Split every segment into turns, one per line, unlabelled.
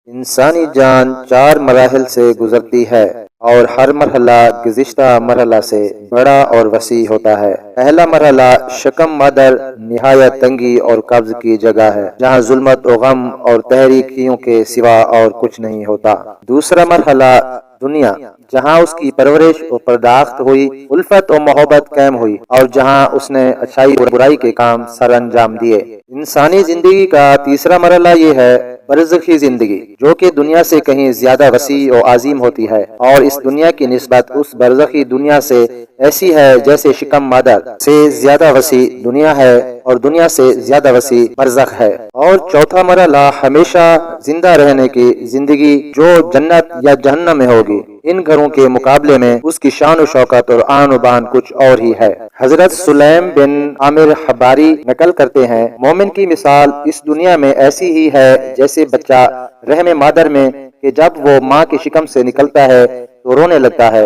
انسانی جان 4 مراحل سے گزرتی ہے اور ہر مرحلہ گزشتہ مرحلہ سے بڑا اور وسیع ہوتا ہے۔ پہلا مرحلہ شکم مادر نہایت تنگی اور قبض کی جگہ ہے، جہاں ظلمت و غم اور تحریکیوں کے سوا اور کچھ نہیں ہوتا۔ دوسرا مرحلہ دنیا، جہاں اس کی پرورش و پرداخت ہوئی، الفت و محبت قائم ہوئی، اور جہاں اس نے اچھائی اور برائی کے کام سر انجام دیے۔ انسانی زندگی کا تیسرا مرحلہ یہ ہے برزخی زندگی، جو کہ دنیا سے کہیں زیادہ وسیع و عظیم ہوتی ہے، اور اس دنیا کی نسبت اس برزخی دنیا سے ایسی ہے جیسے شکم مادر سے زیادہ وسیع دنیا ہے اور دنیا سے زیادہ وسیع برزخ ہے۔ اور چوتھا مرحلہ ہمیشہ زندہ رہنے کی زندگی، جو جنت یا جہنم میں ہوگی۔ ان گھروں کے مقابلے میں اس کی شان و شوکت اور آن و بان کچھ اور ہی ہے۔ حضرت سلیم بن عامر حباری نقل کرتے ہیں، مومن کی مثال اس دنیا میں ایسی ہی ہے جیسے بچہ رحم مادر میں کہ جب وہ ماں کی شکم سے نکلتا ہے تو رونے لگتا ہے،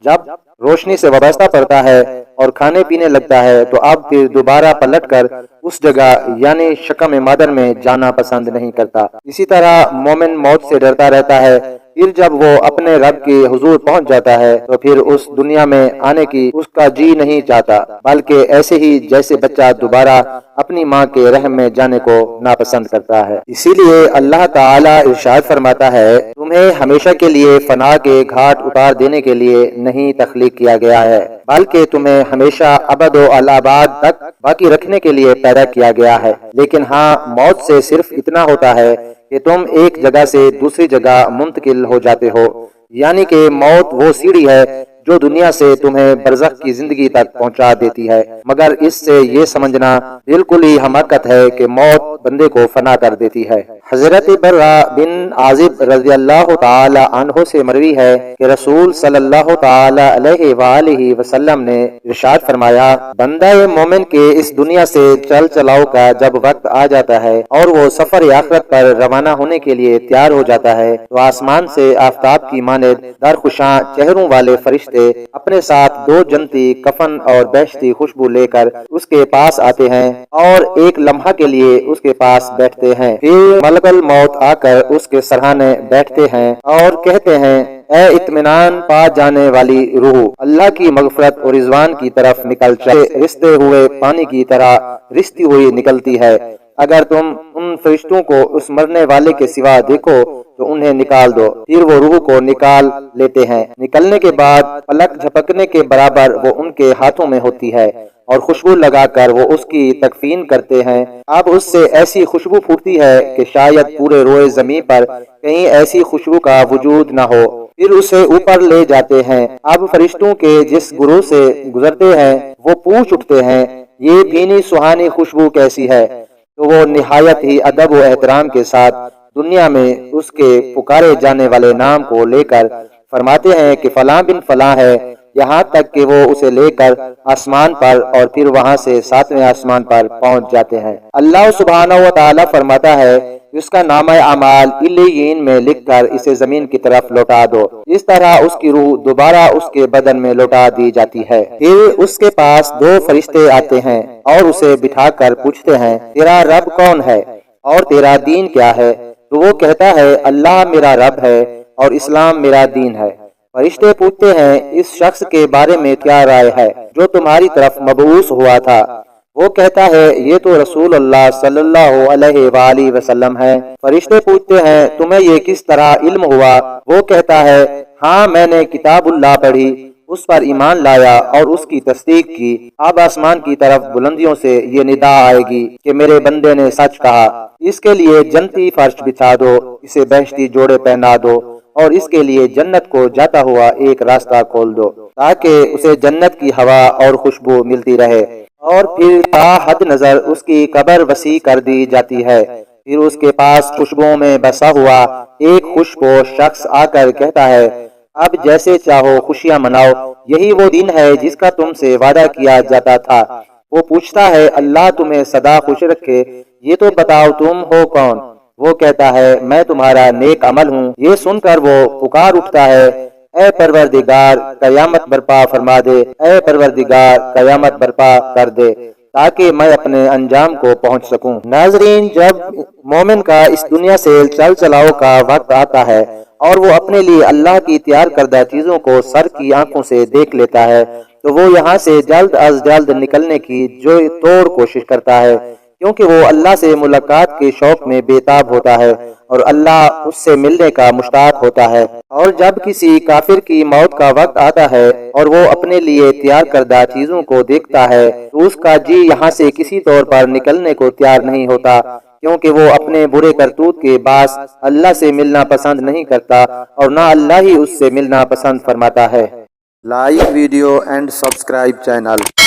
جب روشنی سے وابستہ پڑتا ہے اور کھانے پینے لگتا ہے تو اب پھر دوبارہ پلٹ کر اس جگہ یعنی شکم مادر میں جانا پسند نہیں کرتا۔ اسی طرح مومن موت سے ڈرتا رہتا ہے، پھر جب وہ اپنے رب کے حضور پہنچ جاتا ہے تو پھر اس دنیا میں آنے کی اس کا جی نہیں چاہتا، بلکہ ایسے ہی جیسے بچہ دوبارہ اپنی ماں کے رحم میں جانے کو ناپسند کرتا ہے۔ اسی لیے اللہ تعالی ارشاد فرماتا ہے، تمہیں ہمیشہ کے لیے فنا کے گھاٹ اتار دینے کے لیے نہیں تخلیق کیا گیا ہے، بلکہ تمہیں ہمیشہ ابد و الآباد تک باقی رکھنے کے لیے پیدا کیا گیا ہے۔ لیکن ہاں، موت سے صرف اتنا ہوتا ہے کہ تم ایک جگہ سے دوسری جگہ منتقل ہو جاتے ہو، یعنی کہ موت وہ سیڑھی ہے جو دنیا سے تمہیں برزخ کی زندگی تک پہنچا دیتی ہے، مگر اس سے یہ سمجھنا بالکل ہی حماقت ہے کہ موت بندے کو فنا کر دیتی ہے۔ حضرت برا بن عازب رضی اللہ تعالی عنہ سے مروی ہے کہ رسول صلی اللہ تعالی علیہ وآلہ وسلم نے ارشاد فرمایا، بندہ مومن کے اس دنیا سے چل چلاؤ کا جب وقت آ جاتا ہے اور وہ سفر آخرت پر روانہ ہونے کے لیے تیار ہو جاتا ہے تو آسمان سے آفتاب کی مانند درخشاں چہروں والے فرشتے اپنے ساتھ 2 جنتی کفن اور بہشتی خوشبو لے کر اس کے پاس آتے ہیں اور ایک لمحہ کے لیے اس کے پاس بیٹھتے ہیں۔ پھر ملک الموت آ کر اس کے سرہانے بیٹھتے ہیں اور کہتے ہیں، اے اطمینان پا جانے والی روح، اللہ کی مغفرت اور رضوان کی طرف نکل چل، رستے ہوئے پانی کی طرح رستی ہوئی نکلتی ہے۔ اگر تم ان فرشتوں کو اس مرنے والے کے سوا دیکھو تو انہیں نکال دو۔ پھر وہ روح کو نکال لیتے ہیں، نکلنے کے بعد پلک جھپکنے کے برابر وہ ان کے ہاتھوں میں ہوتی ہے اور خوشبو لگا کر وہ اس کی تکفین کرتے ہیں۔ اب اس سے ایسی خوشبو پھوٹتی ہے کہ شاید پورے روئے زمین پر کہیں ایسی خوشبو کا وجود نہ ہو۔ پھر اسے اوپر لے جاتے ہیں۔ اب فرشتوں کے جس گروہ سے گزرتے ہیں وہ پوچھ اٹھتے ہیں، یہ بھینی سہانی خوشبو کیسی ہے؟ تو وہ نہایت ہی ادب و احترام کے ساتھ دنیا میں اس کے پکارے جانے والے نام کو لے کر فرماتے ہیں کہ فلاں بن فلاں ہے، یہاں تک کہ وہ اسے لے کر آسمان پر اور پھر وہاں سے 7ویں آسمان پر پہنچ جاتے ہیں۔ اللہ سبحانہ و تعالی فرماتا ہے، اس کا نامہ اعمال علیین میں لکھ کر اسے زمین کی طرف لوٹا دو۔ اس طرح اس کی روح دوبارہ اس کے بدن میں لوٹا دی جاتی ہے۔ پھر اس کے پاس 2 فرشتے آتے ہیں اور اسے بٹھا کر پوچھتے ہیں، تیرا رب کون ہے اور تیرا دین کیا ہے؟ تو وہ کہتا ہے، اللہ میرا رب ہے اور اسلام میرا دین ہے۔ فرشتے پوچھتے ہیں، اس شخص کے بارے میں کیا رائے ہے جو تمہاری طرف مبعوث ہوا تھا؟ وہ کہتا ہے، یہ تو رسول اللہ صلی اللہ علیہ وآلہ وسلم ہے۔ فرشتے پوچھتے ہیں، تمہیں یہ کس طرح علم ہوا؟ وہ کہتا ہے، ہاں میں نے کتاب اللہ پڑھی، اس پر ایمان لایا اور اس کی تصدیق کی۔ اب آسمان کی طرف بلندیوں سے یہ ندا آئے گی کہ میرے بندے نے سچ کہا، اس کے لیے جنتی فرش بچھا دو، اسے بہشتی جوڑے پہنا دو اور اس کے لیے جنت کو جاتا ہوا ایک راستہ کھول دو تاکہ اسے جنت کی ہوا اور خوشبو ملتی رہے۔ اور پھر تا حد نظر اس کی قبر وسیع کر دی جاتی ہے۔ پھر اس کے پاس خوشبوؤں میں بسا ہوا ایک خوشبوش شخص آ کر کہتا ہے، اب جیسے چاہو خوشیاں مناؤ، یہی وہ دن ہے جس کا تم سے وعدہ کیا جاتا تھا۔ وہ پوچھتا ہے، اللہ تمہیں سدا خوش رکھے، یہ تو بتاؤ تم ہو کون؟ وہ کہتا ہے، میں تمہارا نیک عمل ہوں۔ یہ سن کر وہ پکار اٹھتا ہے، اے پروردگار قیامت برپا فرما دے، اے پروردگار قیامت برپا کر دے تاکہ میں اپنے انجام کو پہنچ سکوں۔ ناظرین، جب مومن کا اس دنیا سے چل چلاؤ کا وقت آتا ہے اور وہ اپنے لیے اللہ کی تیار کردہ چیزوں کو سر کی آنکھوں سے دیکھ لیتا ہے تو وہ یہاں سے جلد از جلد نکلنے کی جو توڑ کوشش کرتا ہے، کیونکہ وہ اللہ سے ملاقات کے شوق میں بے تاب ہوتا ہے اور اللہ اس سے ملنے کا مشتاق ہوتا ہے۔ اور جب کسی کافر کی موت کا وقت آتا ہے اور وہ اپنے لیے تیار کردہ چیزوں کو دیکھتا ہے تو اس کا جی یہاں سے کسی طور پر نکلنے کو تیار نہیں ہوتا، کیونکہ وہ اپنے برے کرتوت کے باعث اللہ سے ملنا پسند نہیں کرتا اور نہ اللہ ہی اس سے ملنا پسند فرماتا ہے۔ Like video and subscribe channel.